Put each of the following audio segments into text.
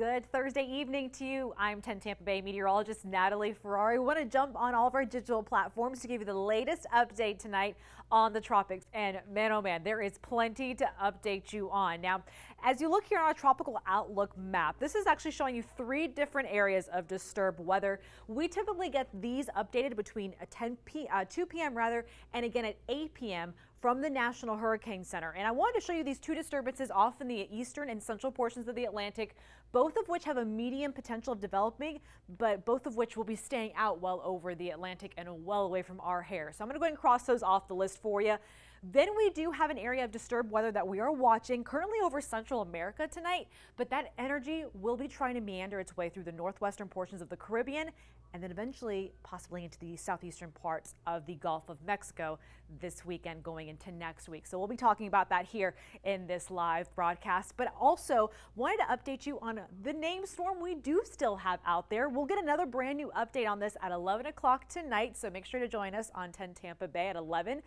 Good Thursday evening to you. I'm 10 Tampa Bay meteorologist Natalie Ferrari. We want to jump on all of our digital platforms to give you the latest update tonight on the tropics. And man, oh man, there is plenty to update you on. Now, as you look here on our tropical outlook map, this is actually showing you 3 different areas of disturbed weather. We typically get these updated between 2 p.m. and again at 8 p.m. from the National Hurricane Center. And I wanted to show you these 2 disturbances off in the eastern and central portions of the Atlantic, both of which have a medium potential of developing, but both of which will be staying out well over the Atlantic and well away from our hair. So I'm going to go ahead and cross those off the list for you. Then we do have an area of disturbed weather that we are watching currently over Central America tonight, but that energy will be trying to meander its way through the northwestern portions of the Caribbean and then eventually possibly into the southeastern parts of the Gulf of Mexico this weekend going into next week. So we'll be talking about that here in this live broadcast, but also wanted to update you on the named storm we do still have out there. We'll get another brand new update on this at 11 o'clock tonight, so make sure to join us on 10 Tampa Bay at 11.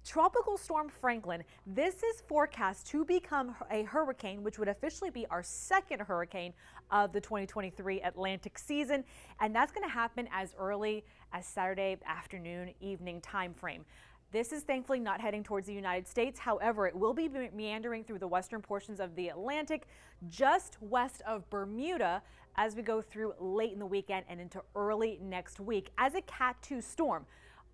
Tropical Storm Franklin, this is forecast to become a hurricane, which would officially be our second hurricane of the 2023 Atlantic season, and that's going to happen as early as Saturday afternoon, evening time frame. This is thankfully not heading towards the United States. However, it will be meandering through the western portions of the Atlantic, just west of Bermuda as we go through late in the weekend and into early next week as a Cat 2 storm.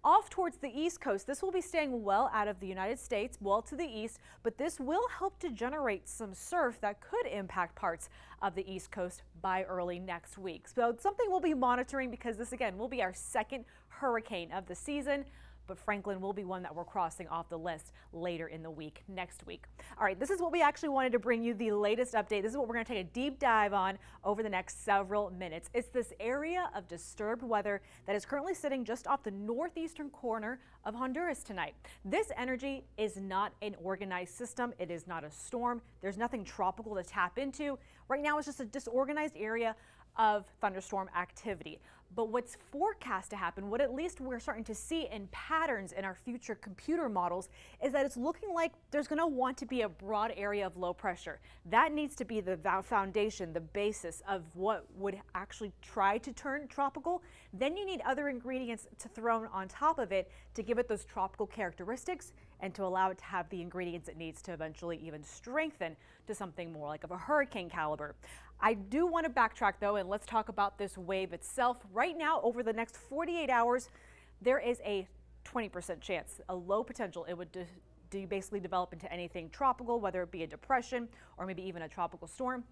Off towards the east coast, this will be staying well out of the United States, well to the east, but this will help to generate some surf that could impact parts of the east coast by early next week. So it's something we'll be monitoring because this again will be our second hurricane of the season. But Franklin will be one that we're crossing off the list later in the week, next week. All right, this is what we actually wanted to bring you the latest update. This is what we're going to take a deep dive on over the next several minutes. It's this area of disturbed weather that is currently sitting just off the northeastern corner of Honduras tonight. This energy is not an organized system. It is not a storm. There's nothing tropical to tap into. Right now, it's just a disorganized area of thunderstorm activity. But what's forecast to happen, what at least we're starting to see in patterns in our future computer models, is that it's looking like there's going to want to be a broad area of low pressure. That needs to be the foundation, the basis of what would actually try to turn tropical. Then you need other ingredients to throw on top of it to give it those tropical characteristics and to allow it to have the ingredients it needs to eventually even strengthen to something more like of a hurricane caliber. I do want to backtrack though, and let's talk about this wave itself. Right now, over the next 48 hours, there is a 20% chance, a low potential, it would basically develop into anything tropical, whether it be a depression or maybe even a tropical storm.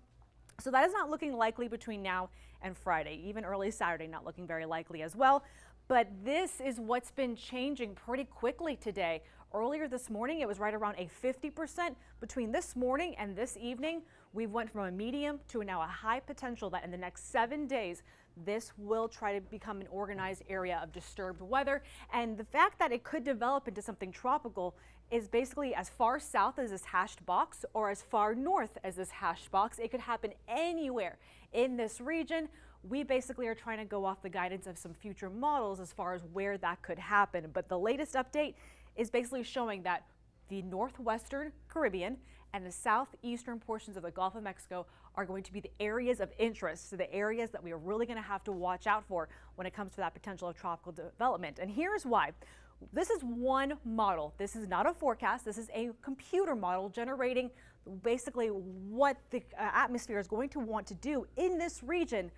So that is not looking likely between now and Friday, even early Saturday, not looking very likely as well. But this is what's been changing pretty quickly today. Earlier this morning, it was right around a 50%. Between this morning and this evening, we went from a medium to now a high potential that in the next 7 days, this will try to become an organized area of disturbed weather. And the fact that it could develop into something tropical is basically as far south as this hashed box or as far north as this hashed box. It could happen anywhere in this region. We basically are trying to go off the guidance of some future models as far as where that could happen. But the latest update is basically showing that the northwestern Caribbean and the southeastern portions of the Gulf of Mexico are going to be the areas of interest, so the areas that we are really going to have to watch out for when it comes to that potential of tropical development. And here's why. This is one model. This is not a forecast. This is a computer model generating basically what the atmosphere is going to want to do in this region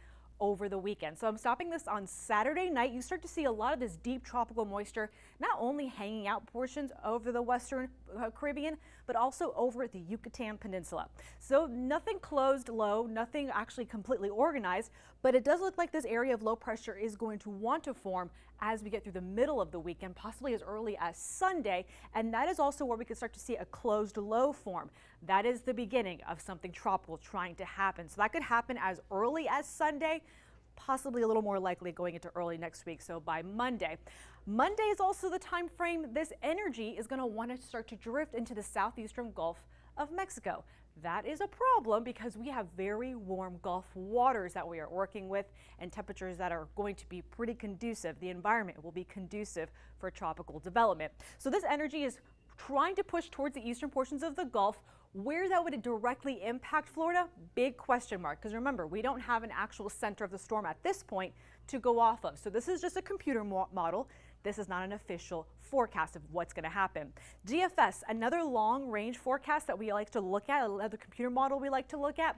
over the weekend. So I'm stopping this on Saturday night. You start to see a lot of this deep tropical moisture, not only hanging out portions over the western Caribbean, but also over the Yucatán Peninsula. So nothing closed low, nothing actually completely organized, but it does look like this area of low pressure is going to want to form as we get through the middle of the weekend, possibly as early as Sunday. And that is also where we can start to see a closed low form. That is the beginning of something tropical trying to happen. So that could happen as early as Sunday, possibly a little more likely going into early next week, so by Monday. Monday is also the time frame this energy is going to want to start to drift into the southeastern Gulf of Mexico. That is a problem because we have very warm Gulf waters that we are working with and temperatures that are going to be pretty conducive. The environment will be conducive for tropical development. So this energy is trying to push towards the eastern portions of the Gulf Where that would directly impact Florida, big question mark, because remember, we don't have an actual center of the storm at this point to go off of. So this is just a computer model. This is not an official forecast of what's going to happen. GFS, another long range forecast that we like to look at, another computer model we like to look at.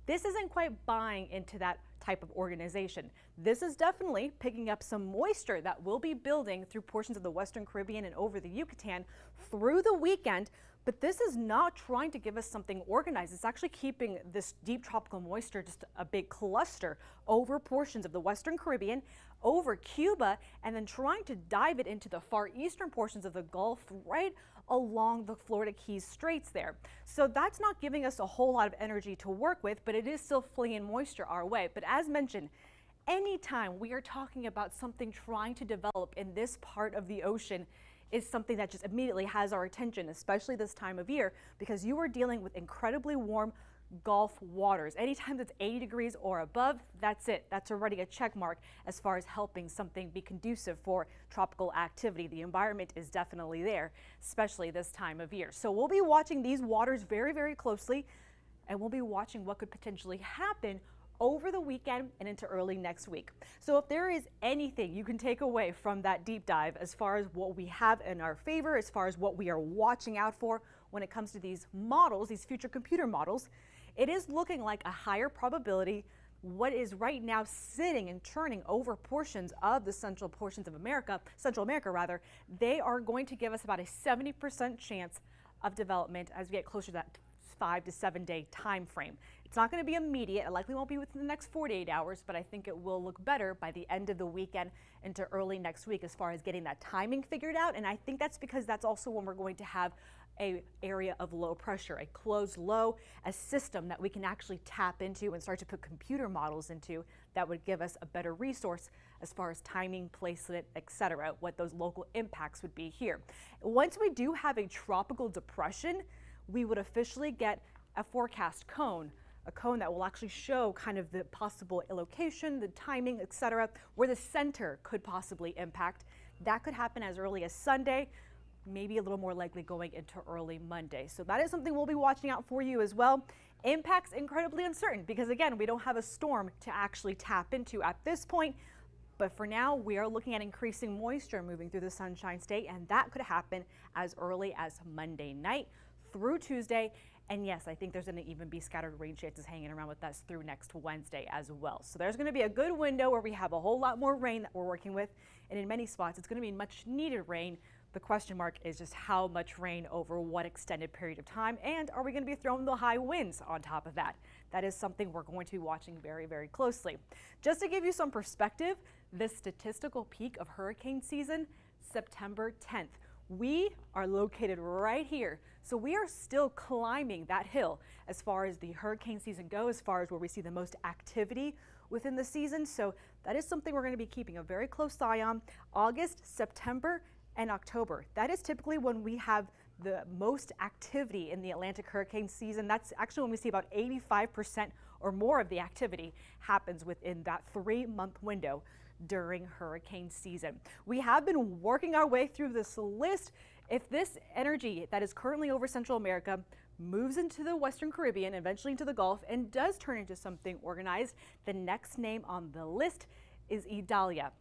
This isn't quite buying into that type of organization. This is definitely picking up some moisture that will be building through portions of the Western Caribbean and over the Yucatan through the weekend. But this is not trying to give us something organized. It's actually keeping this deep tropical moisture just a big cluster over portions of the Western Caribbean, over Cuba, and then trying to dive it into the far eastern portions of the Gulf right along the Florida Keys Straits there. So that's not giving us a whole lot of energy to work with, but it is still flinging moisture our way. But as mentioned, anytime we are talking about something trying to develop in this part of the ocean is something that just immediately has our attention, especially this time of year, because you are dealing with incredibly warm Gulf waters. Anytime that's 80 degrees or above, that's it. That's already a check mark as far as helping something be conducive for tropical activity. The environment is definitely there, especially this time of year. So we'll be watching these waters very, very closely, and we'll be watching what could potentially happen over the weekend and into early next week. So if there is anything you can take away from that deep dive as far as what we have in our favor, as far as what we are watching out for when it comes to these models, these future computer models, it is looking like a higher probability. What is right now sitting and churning over portions of the central portions of America, Central America rather, they are going to give us about a 70% chance of development as we get closer to that 5 to 7 day time frame. It's not going to be immediate. It likely won't be within the next 48 hours, but I think it will look better by the end of the weekend into early next week as far as getting that timing figured out. And I think that's because that's also when we're going to have a area of low pressure, a closed low, a system that we can actually tap into and start to put computer models into that would give us a better resource as far as timing, placement, etc., what those local impacts would be here. Once we do have a tropical depression, we would officially get a forecast cone, a cone that will actually show kind of the possible location, the timing, etc., where the center could possibly impact. That could happen as early as Sunday, maybe a little more likely going into early Monday. So that is something we'll be watching out for you as well. Impacts incredibly uncertain because again, we don't have a storm to actually tap into at this point. But for now, we are looking at increasing moisture moving through the Sunshine State, and that could happen as early as Monday night through Tuesday. And yes, I think there's going to even be scattered rain chances hanging around with us through next Wednesday as well. So there's going to be a good window where we have a whole lot more rain that we're working with. And in many spots, it's going to be much needed rain. The question mark is just how much rain over what extended period of time, and are we going to be throwing the high winds on top of that? That is something we're going to be watching very, very closely. Just to give you some perspective, the statistical peak of hurricane season, September 10th. We are located right here, so we are still climbing that hill as far as the hurricane season goes, as far as where we see the most activity within the season. So that is something we're going to be keeping a very close eye on. August, September, and October. That is typically when we have the most activity in the Atlantic hurricane season. That's actually when we see about 85% or more of the activity happens within that 3-month window during hurricane season. We have been working our way through this list. If this energy that is currently over Central America moves into the Western Caribbean, eventually into the Gulf, and does turn into something organized, the next name on the list is Idalia.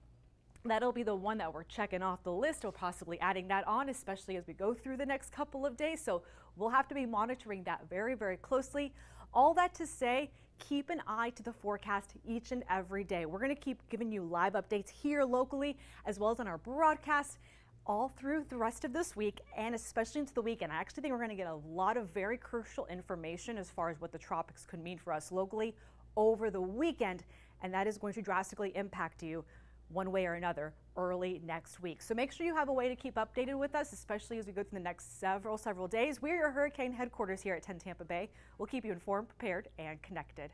That'll be the one that we're checking off the list or possibly adding that on, especially as we go through the next couple of days. So we'll have to be monitoring that very, very closely. All that to say, keep an eye to the forecast each and every day. We're going to keep giving you live updates here locally, as well as on our broadcast all through the rest of this week and especially into the weekend. I actually think we're going to get a lot of very crucial information as far as what the tropics could mean for us locally over the weekend, and that is going to drastically impact you one way or another early next week. So make sure you have a way to keep updated with us, especially as we go through the next several days. We're your hurricane headquarters here at 10 Tampa Bay. We'll keep you informed, prepared, and connected.